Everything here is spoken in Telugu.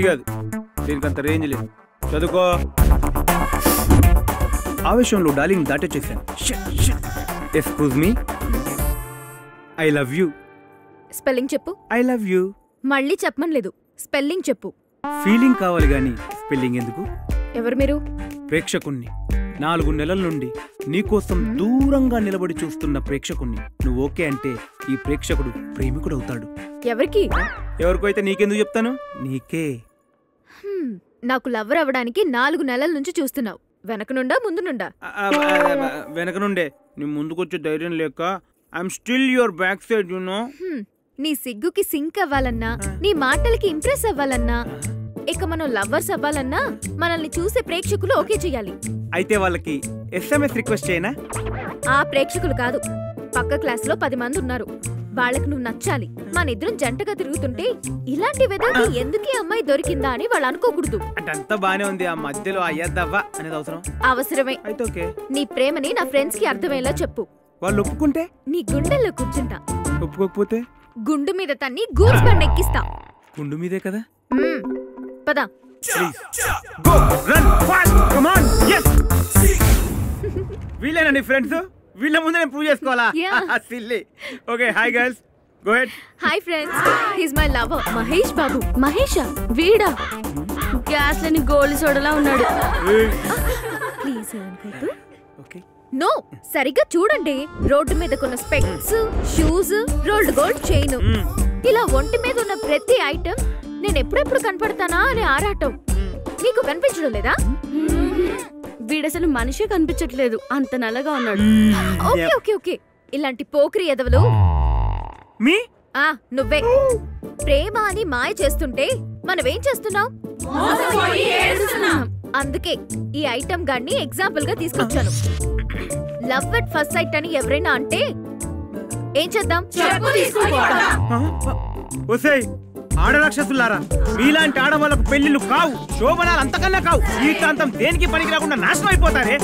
అది కాదు, దీనికి అంత రేంజ్ లేదు. చదువుకో. ఆవేశంలో డార్లింగ్ దాటొచ్చేసాను. Excuse me, I love you. Spelling చెప్పు. I love you. మళ్ళీ చెప్పమనలేదు, స్పెల్లింగ్ చెప్పు. ఫీలింగ్ కావాలి గాని స్పెల్లింగ్ ఎందుకు? ఎవరు మీరు? ప్రేక్షకుణ్ణి. 4 నెలల నుండి నీకోసం దూరంగా నిలబడి చూస్తున్న ప్రేక్షకుణ్ణి. నువ్వు ఓకే అంటే ఈ ప్రేక్షకుడు ప్రేమికుడు అవుతాడు. ఎవరికి? ఎవరికో అయితే నీకెందుకు చెప్తాను? నీకే. నాకు లవ్వర్ అవ్వడానికి 4 నెలల నుంచి చూస్తున్నావు. వెనక నుండా ముందు నుండా? వెనక నుండే. నీ ముందుకొచ్చే ధైర్యం లేక I'm still your back side you know. నీ సిగ్గుకి సింక్ అవ్వాలన్నా, నీ మాటలకి ఇంప్రెస్ అవ్వాలన్నా, ఇక మనం లవ్వర్స్ అవ్వాలన్నా మనల్ని చూసే ప్రేక్షకులు ఓకే చెయ్యాలి. అయితే వాళ్ళకి SMS రిక్వెస్ట్ చేయనా? ఆ ప్రేక్షకులు కాదు, పక్క క్లాస్ లో 10 మంది ఉన్నారు. వాళ్ళకి నువ్వు నచ్చాలి. మన ఇద్దరం జంటగా తిరుగుతుంటే ఇలాంటి వెదకి ఎందుకు ఈ అమ్మాయి దొరికిందా అని వాళ్ళు అనుకోకూడదు. అంటే అంతా బానే ఉంది, ఆ మధ్యలో అయ్యద్దవ్వా అనేది అవసరం? అవసరమే. అయితే ఓకే. నీ ప్రేమని నా ఫ్రెండ్స్ కి అర్థమయ్యేలా చెప్పు. వాళ్ళు ఒప్పుకుంటే? నీ గుండెల్లో కూర్చుంటా. ఒప్పుకోకపోతే? గుండు మీద తన్ని గూడ్స్ బండి ఎక్కిస్తా. గుండు మీదే కదా. పదా. వీళ్ళేనా నీ ఫ్రెండ్స్? వీళ్ళ ముందు నేను ప్రూవ్ చేసుకోవాలా? Silly. Okay, hi girls, go head. Hi friends, he's my lover Mahesh Babu. మహేషా? వీడా? గ్యాస్ లేని గోల్డ్ సోడలా ఉన్నాడు. ప్లీజ్ అనుకోద్దు. ఓకే. నో, సరిగ్గా చూడండి. రోడ్డు మీద కొన్న specs, shoes, rolled gold chain, ఇలా ఒంటి మీద ఉన్న ప్రతి ఐటమ్ నేను ఎప్పుడెప్పుడు కనపడతానా అని ఆరాటం. నీకు కనిపించడం లేదా? వీడసలు మనిషే కనిపించట్లేదు, అంత నల్లగా ఉన్నాడు. ఓకే ఓకే ఓకే, ఇలాంటి పోకిరి ఎదవలు మీ నువ్వే. ప్రేమ అని మాయ చేస్తుంటే మనమేం చేస్తున్నాం? అందుకే ఈ ఐటమ్ గాన్ని ఎగ్జాంపుల్ గా తీసుకొచ్చాను. లవ్ ఎట్ ఫస్ట్ సైట్ అని ఎవరైనా అంటే ఏం చేద్దాం? ఆడరాక్షసులారా, మీలాంటి ఆడవాళ్ళకు పెళ్లిళ్ళు కావు, శోభనాలు అంతకన్నా కావు. జీవితాంతం దేనికి పనికి రాకుండా నాశనం అయిపోతారే.